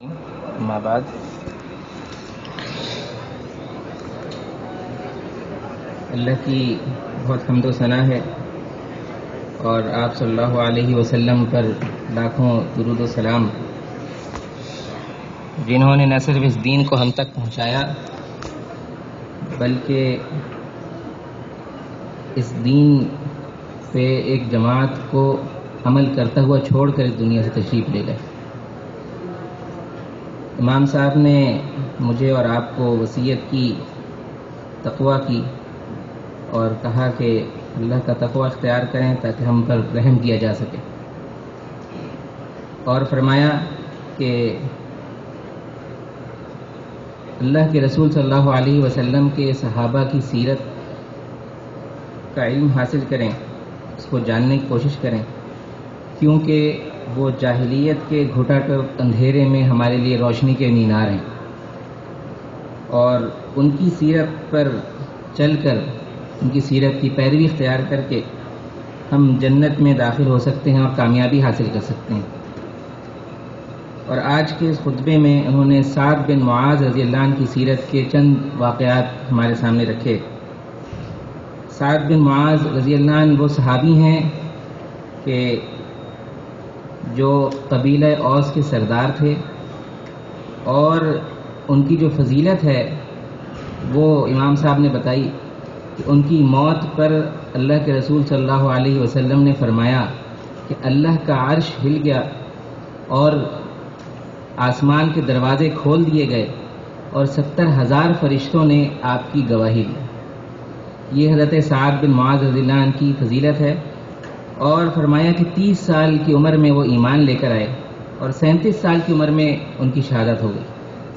اما بعد، اللہ کی بہت حمد و ثنا ہے اور آپ صلی اللہ علیہ وسلم پر لاکھوں درود و سلام، جنہوں نے نہ صرف اس دین کو ہم تک پہنچایا بلکہ اس دین پہ ایک جماعت کو عمل کرتا ہوا چھوڑ کر اس دنیا سے تشریف لے گئے۔ امام صاحب نے مجھے اور آپ کو وصیت کی، تقویٰ کی، اور کہا کہ اللہ کا تقویٰ اختیار کریں تاکہ ہم پر رحم کیا جا سکے، اور فرمایا کہ اللہ کے رسول صلی اللہ علیہ وسلم کے صحابہ کی سیرت کا علم حاصل کریں، اس کو جاننے کی کوشش کریں، کیونکہ وہ جاہلیت کے گھٹا ٹوپ اندھیرے میں ہمارے لیے روشنی کے مینار ہیں، اور ان کی سیرت پر چل کر، ان کی سیرت کی پیروی اختیار کر کے ہم جنت میں داخل ہو سکتے ہیں اور کامیابی حاصل کر سکتے ہیں۔ اور آج کے اس خطبے میں انہوں نے سعد بن معاذ رضی اللہ عنہ کی سیرت کے چند واقعات ہمارے سامنے رکھے۔ سعد بن معاذ رضی اللہ عنہ وہ صحابی ہیں کہ جو قبیلہ اوس کے سردار تھے، اور ان کی جو فضیلت ہے وہ امام صاحب نے بتائی کہ ان کی موت پر اللہ کے رسول صلی اللہ علیہ وسلم نے فرمایا کہ اللہ کا عرش ہل گیا اور آسمان کے دروازے کھول دیے گئے اور 70,000 فرشتوں نے آپ کی گواہی دی۔ یہ حضرت سعد بن معاذ رضی اللہ عنہ کی فضیلت ہے، اور فرمایا کہ 30 سال کی عمر میں وہ ایمان لے کر آئے اور 37 سال کی عمر میں ان کی شہادت ہو گئی۔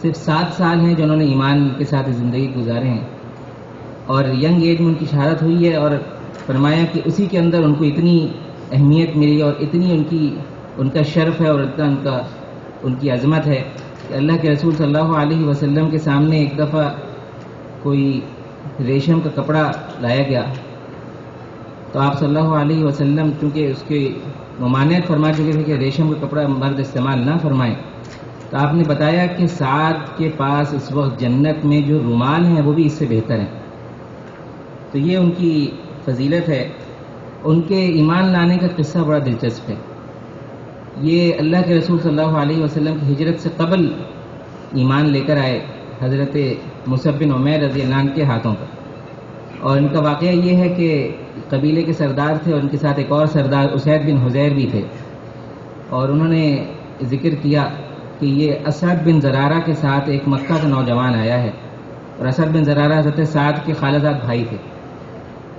صرف 7 سال ہیں جو انہوں نے ایمان کے ساتھ زندگی گزارے ہیں، اور ینگ ایج میں ان کی شہادت ہوئی ہے، اور فرمایا کہ اسی کے اندر ان کو اتنی اہمیت ملی اور اتنی ان کا شرف ہے اور اتنا ان کی عظمت ہے کہ اللہ کے رسول صلی اللہ علیہ وسلم کے سامنے ایک دفعہ کوئی ریشم کا کپڑا لایا گیا، تو آپ صلی اللہ علیہ وسلم چونکہ اس کی ممانعت فرما چکے تھے کہ ریشم کا کپڑا مرد استعمال نہ فرمائیں، تو آپ نے بتایا کہ سعد کے پاس اس وقت جنت میں جو رومال ہیں وہ بھی اس سے بہتر ہیں۔ تو یہ ان کی فضیلت ہے۔ ان کے ایمان لانے کا قصہ بڑا دلچسپ ہے۔ یہ اللہ کے رسول صلی اللہ علیہ وسلم کی ہجرت سے قبل ایمان لے کر آئے حضرت مصعب بن عمیر رضی اللہ عنہ کے ہاتھوں پر، اور ان کا واقعہ یہ ہے کہ قبیلے کے سردار تھے اور ان کے ساتھ ایک اور سردار اسید بن حضیر بھی تھے، اور انہوں نے ذکر کیا کہ یہ اسد بن زرارہ کے ساتھ ایک مکہ کا نوجوان آیا ہے، اور اسد بن زرارہ حضرت سعد کے خالزاد بھائی تھے،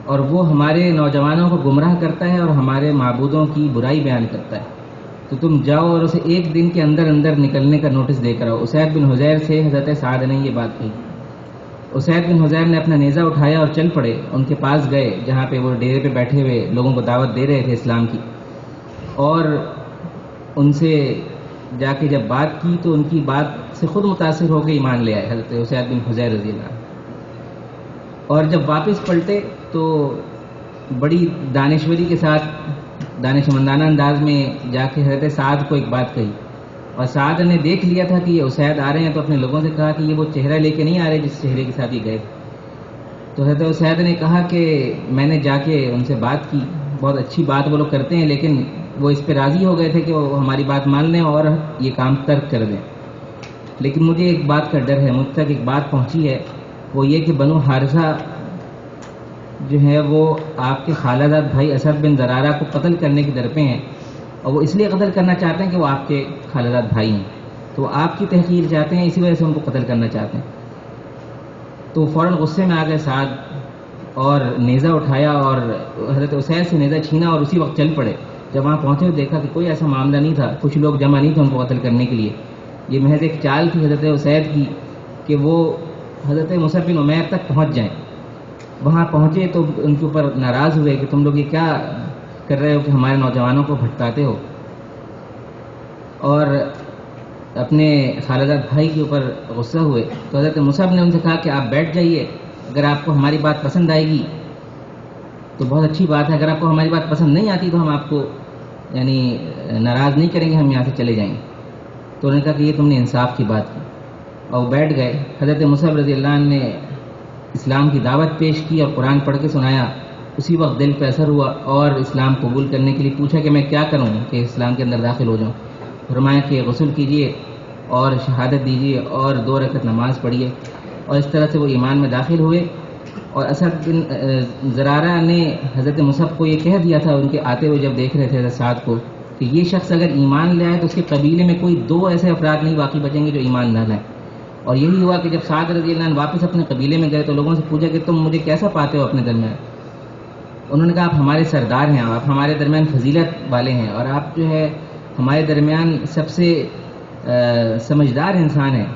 اور وہ ہمارے نوجوانوں کو گمراہ کرتا ہے اور ہمارے معبودوں کی برائی بیان کرتا ہے، تو تم جاؤ اور اسے ایک دن کے اندر اندر نکلنے کا نوٹس دے کر آؤ۔ اسید بن حضیر سے حضرت سعد نے یہ بات کہی۔ اسید بن حضیر نے اپنا نیزہ اٹھایا اور چل پڑے، ان کے پاس گئے جہاں پہ وہ ڈیرے پہ بیٹھے ہوئے لوگوں کو دعوت دے رہے تھے اسلام کی، اور ان سے جا کے جب بات کی تو ان کی بات سے خود متاثر ہو کے ایمان لے آئے حضرت اسید بن حضیر رضی اللہ عنہ، اور جب واپس پلٹے تو بڑی دانشوری کے ساتھ دانش مندانہ انداز میں جا کے حضرت سعد کو ایک بات کہی، اور سعد نے دیکھ لیا تھا کہ یہ اسید آ رہے ہیں، تو اپنے لوگوں سے کہا کہ یہ وہ چہرہ لے کے نہیں آ رہے جس چہرے کے ساتھ یہ گئے تھے۔ تو حضرت اسید نے کہا کہ میں نے جا کے ان سے بات کی، بہت اچھی بات وہ لوگ کرتے ہیں، لیکن وہ اس پہ راضی ہو گئے تھے کہ وہ ہماری بات مان لیں اور یہ کام ترک کر دیں، لیکن مجھے ایک بات کا ڈر ہے، مجھ تک ایک بات پہنچی ہے، وہ یہ کہ بنو حارثہ جو ہے وہ آپ کے خالزاد بھائی اسد بن زرارہ کو قتل کرنے کے درپے ہیں، اور وہ اس لیے قتل کرنا چاہتے ہیں کہ وہ آپ کے خالزاد بھائی ہیں، تو وہ آپ کی تحقیر چاہتے ہیں، اسی وجہ سے ان کو قتل کرنا چاہتے ہیں۔ تو فوراً غصے میں آ گئے سعد، اور نیزہ اٹھایا اور حضرت اسید سے نیزہ چھینا اور اسی وقت چل پڑے۔ جب وہاں پہنچے دیکھا کہ کوئی ایسا معاملہ نہیں تھا، کچھ لوگ جمع نہیں تھے ان کو قتل کرنے کے لیے، یہ محض ایک چال تھی حضرت اسید کی کہ وہ حضرت مصعب بن عمیر تک پہنچ جائیں۔ وہاں پہنچے تو ان کے اوپر ناراض ہوئے کہ تم لوگ یہ کیا کر رہے ہو کہ ہمارے نوجوانوں کو بھٹکاتے ہو، اور اپنے خالزاد بھائی کے اوپر غصہ ہوئے۔ تو حضرت مصعب نے ان سے کہا کہ آپ بیٹھ جائیے، اگر آپ کو ہماری بات پسند آئے گی تو بہت اچھی بات ہے، اگر آپ کو ہماری بات پسند نہیں آتی تو ہم آپ کو ناراض نہیں کریں گے، ہم یہاں سے چلے جائیں گے۔ تو انہوں نے کہا کہ یہ تم نے انصاف کی بات کی، اور وہ بیٹھ گئے۔ حضرت مصعب رضی اللہ عنہ نے اسلام کی دعوت پیش کی اور قرآن پڑھ کے سنایا۔ اسی وقت دل پہ اثر ہوا اور اسلام قبول کرنے کے لیے پوچھا کہ میں کیا کروں کہ اسلام کے اندر داخل ہو جاؤں۔ فرمایا کہ غسل کیجئے اور شہادت دیجئے اور 2 رکعت نماز پڑھیے، اور اس طرح سے وہ ایمان میں داخل ہوئے۔ اور اسد بن زرارہ نے حضرت مصعب کو یہ کہہ دیا تھا ان کے آتے ہوئے جب دیکھ رہے تھے حضرت سعد کو کہ یہ شخص اگر ایمان لے آئے تو اس کے قبیلے میں کوئی 2 ایسے افراد نہیں باقی بچیں گے جو ایمان نہ لائیں۔ اور یہی ہوا کہ جب سعد رضی اللہ عنہ واپس اپنے قبیلے میں گئے تو لوگوں سے پوچھا کہ تم مجھے کیسا پاتے ہو اپنے درمیان؟ انہوں نے کہا آپ ہمارے سردار ہیں، آپ ہمارے درمیان فضیلت والے ہیں، اور آپ جو ہے ہمارے درمیان سب سے سمجھدار انسان ہیں۔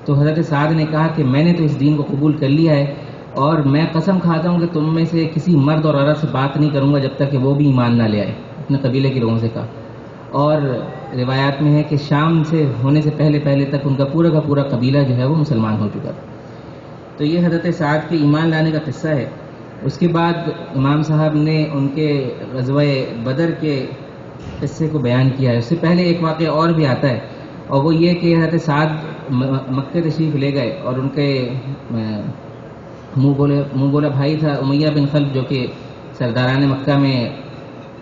تو حضرت سعد نے کہا کہ میں نے تو اس دین کو قبول کر لیا ہے، اور میں قسم کھاتا ہوں کہ تم میں سے کسی مرد اور عورت سے بات نہیں کروں گا جب تک کہ وہ بھی ایمان نہ لے آئے۔ اپنے قبیلے کے لوگوں سے کہا، اور روایات میں ہے کہ شام سے ہونے سے پہلے تک ان کا پورا قبیلہ جو ہے وہ مسلمان ہو چکا تھا۔ تو یہ حضرت سعد کے ایمان لانے کا قصہ ہے۔ اس کے بعد امام صاحب نے ان کے غزوہ بدر کے قصے کو بیان کیا ہے۔ اس سے پہلے ایک واقعہ اور بھی آتا ہے، اور وہ یہ کہ حضرت سعد مکہ تشریف لے گئے، اور ان کے منہ بولا بھائی تھا امیہ بن خلف، جو کہ سرداران مکہ میں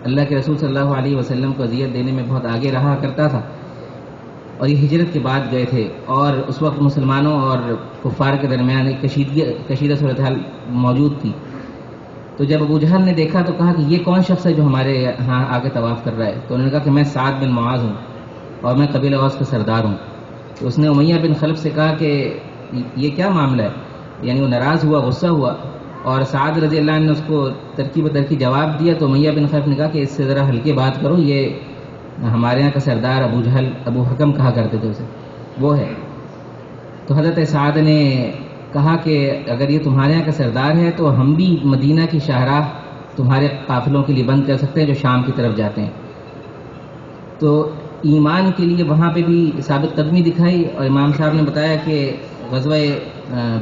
اللہ کے رسول صلی اللہ علیہ وسلم کو اذیت دینے میں بہت آگے رہا کرتا تھا، اور یہ ہجرت کے بعد گئے تھے، اور اس وقت مسلمانوں اور کفار کے درمیان ایک کشیدہ صورتحال موجود تھی۔ تو جب ابو جہل نے دیکھا تو کہا کہ یہ کون شخص ہے جو ہمارے ہاں آگے طواف کر رہا ہے؟ تو انہوں نے کہا کہ میں سعد بن معاذ ہوں اور میں قبیلہ اوس کا سردار ہوں۔ تو اس نے امیہ بن خلف سے کہا کہ یہ کیا معاملہ ہے؟ یعنی وہ ناراض ہوا، غصہ ہوا، اور سعد رضی اللہ عنہ نے اس کو ترکی بترکی جواب دیا۔ تو امیہ بن خلف نے کہا کہ اس سے ذرا ہلکے بات کرو، یہ ہمارے یہاں کا سردار ابو جہل، ابو حکم کہا کرتے تھے اسے، وہ ہے۔ تو حضرت سعد نے کہا کہ اگر یہ تمہارے یہاں کا سردار ہے تو ہم بھی مدینہ کی شاہراہ تمہارے قافلوں کے لیے بند کر سکتے ہیں جو شام کی طرف جاتے ہیں۔ تو ایمان کے لیے وہاں پہ بھی ثابت قدمی دکھائی، اور امام صاحب نے بتایا کہ غزوہ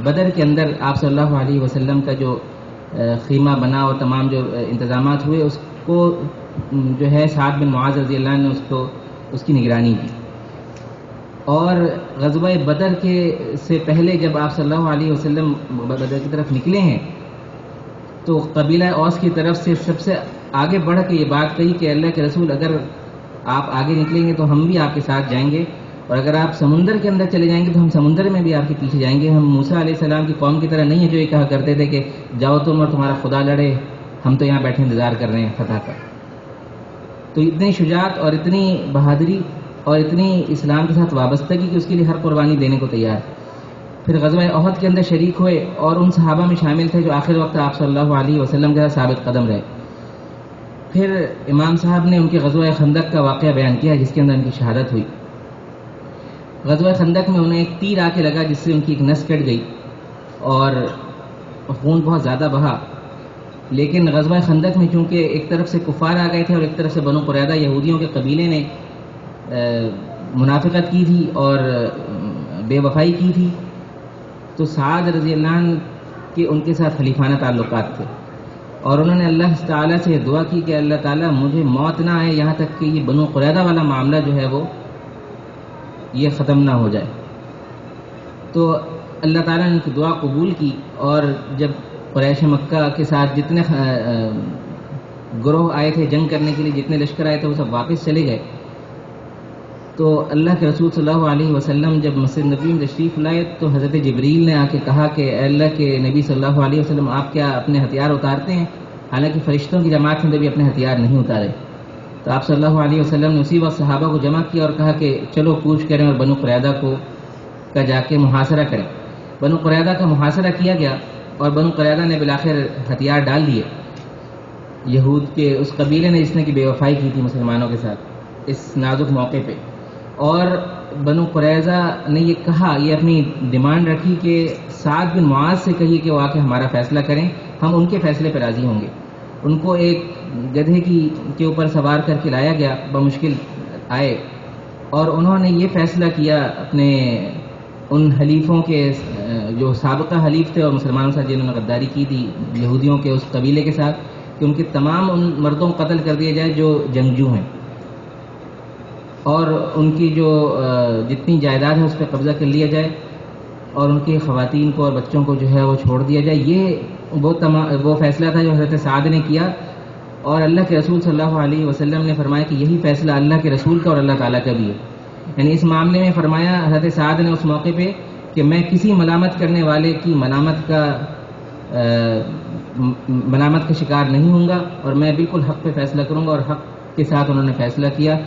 بدر کے اندر آپ صلی اللہ علیہ وسلم کا جو خیمہ بنا اور تمام جو انتظامات ہوئے اس کو جو ہے سعد بن معاذ رضی اللہ عنہ نے اس کی نگرانی کی۔ اور غزوہ بدر کے سے پہلے جب آپ صلی اللہ علیہ وسلم بدر کی طرف نکلے ہیں تو قبیلہ اوس کی طرف سے سب سے آگے بڑھ کے یہ بات کہی کہ اللہ کے رسول اگر آپ آگے نکلیں گے تو ہم بھی آپ کے ساتھ جائیں گے، اور اگر آپ سمندر کے اندر چلے جائیں گے تو ہم سمندر میں بھی آپ کے پیچھے جائیں گے۔ ہم موسیٰ علیہ السلام کی قوم کی طرح نہیں ہے جو یہ کہا کرتے تھے کہ جاؤ تم اور تمہارا خدا لڑے، ہم تو یہاں بیٹھے انتظار کر رہے ہیں فتح کا۔ تو اتنی شجاعت اور اتنی بہادری اور اتنی اسلام کے ساتھ وابستگی کہ اس کے لیے ہر قربانی دینے کو تیار۔ پھر غزوہ احد کے اندر شریک ہوئے اور ان صحابہ میں شامل تھے جو آخر وقت آپ صلی اللہ علیہ وسلم کے ساتھ ثابت قدم رہے۔ پھر امام صاحب نے ان کے غزوہ خندق کا واقعہ بیان کیا جس کے اندر ان کی شہادت ہوئی۔ غزوہ خندق میں انہیں ایک تیر آ کے لگا جس سے ان کی ایک نس کٹ گئی اور خون بہت زیادہ بہا، لیکن غزوہ خندق میں چونکہ ایک طرف سے کفار آ گئے تھے اور ایک طرف سے بنو قریظہ یہودیوں کے قبیلے نے منافقت کی تھی اور بے وفائی کی تھی، تو سعد رضی اللہ عنہ کے ان کے ساتھ خلیفانہ تعلقات تھے، اور انہوں نے اللہ تعالیٰ سے دعا کی کہ اللہ تعالیٰ مجھے موت نہ آئے یہاں تک کہ یہ بنو قریظہ والا معاملہ جو ہے وہ یہ ختم نہ ہو جائے۔ تو اللہ تعالیٰ نے ان کی دعا قبول کی، اور جب قریش مکہ کے ساتھ جتنے گروہ آئے تھے جنگ کرنے کے لیے، جتنے لشکر آئے تھے وہ سب واپس چلے گئے۔ تو اللہ کے رسول صلی اللہ علیہ وسلم جب مسجد نبی میں تشریف لائے تو حضرت جبریل نے آ کے کہا کہ اے اللہ کے نبی صلی اللہ علیہ وسلم آپ کیا اپنے ہتھیار اتارتے ہیں؟ حالانکہ فرشتوں کی جماعت میں بھی اپنے ہتھیار نہیں اتارے۔ تو آپ صلی اللہ علیہ وسلم نے اسی وقت صحابہ کو جمع کیا اور کہا کہ چلو کوچ کریں اور بنو قریظہ کا جا کے محاصرہ کریں۔ بنو قریظہ کا محاصرہ کیا گیا اور بنو قریظہ نے بالآخر ہتھیار ڈال دیے یہود کے اس قبیلے نے جس نے کہ بے وفائی کی تھی مسلمانوں کے ساتھ اس نازک موقع پہ۔ اور بنو قریظہ نے یہ کہا، یہ اپنی ڈیمانڈ رکھی کہ سعد بن معاذ سے کہیے کہ وہ آ کے ہمارا فیصلہ کریں، ہم ان کے فیصلے پر راضی ہوں گے۔ ان کو ایک گدھے کے اوپر سوار کر کے لایا گیا، بمشکل آئے، اور انہوں نے یہ فیصلہ کیا اپنے ان حلیفوں کے جو سابقہ حلیف تھے اور مسلمانوں کے ساتھ جنہوں نے غداری کی تھی یہودیوں کے اس قبیلے کے ساتھ، کہ ان کے تمام ان مردوں کو قتل کر دیا جائے جو جنگجو ہیں۔ اور ان کی جو جتنی جائیداد ہے اس پہ قبضہ کر لیا جائے اور ان کی خواتین کو اور بچوں کو جو ہے وہ چھوڑ دیا جائے. یہ وہ فیصلہ تھا جو حضرت سعد نے کیا، اور اللہ کے رسول صلی اللہ علیہ وسلم نے فرمایا کہ یہی فیصلہ اللہ کے رسول کا اور اللہ تعالیٰ کا بھی ہے. یعنی اس معاملے میں فرمایا حضرت سعد نے اس موقع پہ کہ میں کسی ملامت کرنے والے کی ملامت کا شکار نہیں ہوں گا، اور میں بالکل حق پہ فیصلہ کروں گا. اور حق کے ساتھ انہوں نے فیصلہ کیا،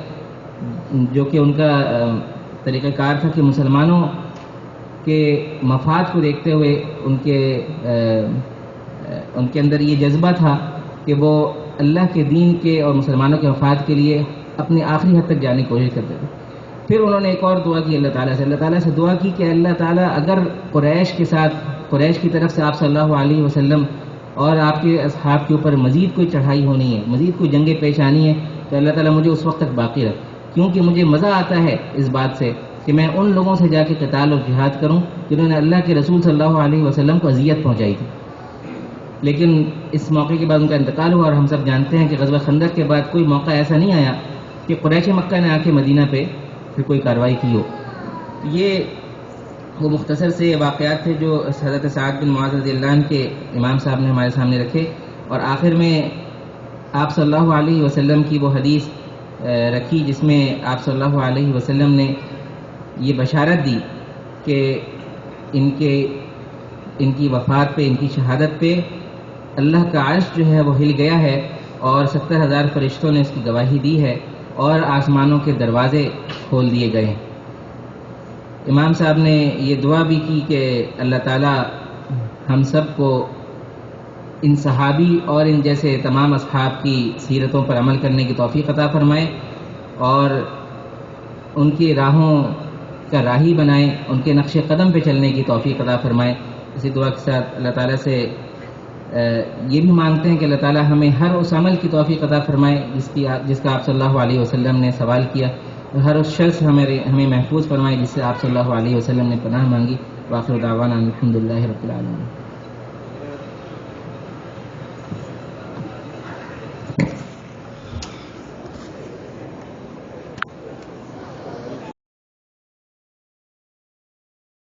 جو کہ ان کا طریقہ کار تھا کہ مسلمانوں کے مفاد کو دیکھتے ہوئے ان کے اندر یہ جذبہ تھا کہ وہ اللہ کے دین کے اور مسلمانوں کے مفاد کے لیے اپنے آخری حد تک جانے کی کوشش کرتے تھے. پھر انہوں نے ایک اور دعا کی اللہ تعالیٰ سے دعا کی کہ اللہ تعالیٰ اگر قریش کی طرف سے آپ صلی اللہ علیہ وسلم اور آپ کے اصحاب کے اوپر مزید کوئی چڑھائی ہونی ہے، مزید کوئی جنگیں پیش آنی ہے، تو اللہ تعالیٰ مجھے اس وقت تک باقی رکھ، کیونکہ مجھے مزہ آتا ہے اس بات سے کہ میں ان لوگوں سے جا کے قتال اور جہاد کروں جنہوں نے اللہ کے رسول صلی اللہ علیہ وسلم کو اذیت پہنچائی تھی. لیکن اس موقع کے بعد ان کا انتقال ہوا، اور ہم سب جانتے ہیں کہ غزوہ خندق کے بعد کوئی موقع ایسا نہیں آیا کہ قریش مکہ نے آ کے مدینہ پہ پھر کوئی کارروائی کی ہو. یہ وہ مختصر سے واقعات تھے جو حضرت سعد بن معاذ رضی اللہ عنہ کے امام صاحب نے ہمارے سامنے رکھے، اور آخر میں آپ صلی اللہ علیہ وسلم کی وہ حدیث رکھی جس میں آپ صلی اللہ علیہ وسلم نے یہ بشارت دی کہ ان کی وفات پہ، ان کی شہادت پہ اللہ کا عرش جو ہے وہ ہل گیا ہے، اور 70,000 فرشتوں نے اس کی گواہی دی ہے، اور آسمانوں کے دروازے کھول دیے گئے ہیں. امام صاحب نے یہ دعا بھی کی کہ اللہ تعالیٰ ہم سب کو ان صحابی اور ان جیسے تمام اصحاب کی سیرتوں پر عمل کرنے کی توفیق عطا فرمائے، اور ان کی راہوں کا راہی بنائے، ان کے نقش قدم پہ چلنے کی توفیق عطا فرمائے. اسی دعا کے ساتھ اللہ تعالیٰ سے یہ بھی مانگتے ہیں کہ اللہ تعالیٰ ہمیں ہر اس عمل کی توفیق عطا فرمائے جس کا آپ صلی اللہ علیہ وسلم نے سوال کیا، اور ہر اس شر سے ہمیں محفوظ فرمائے جس سے آپ صلی اللہ علیہ وسلم نے پناہ مانگی. وآخر دعوانا الحمدللہ رب العالمین.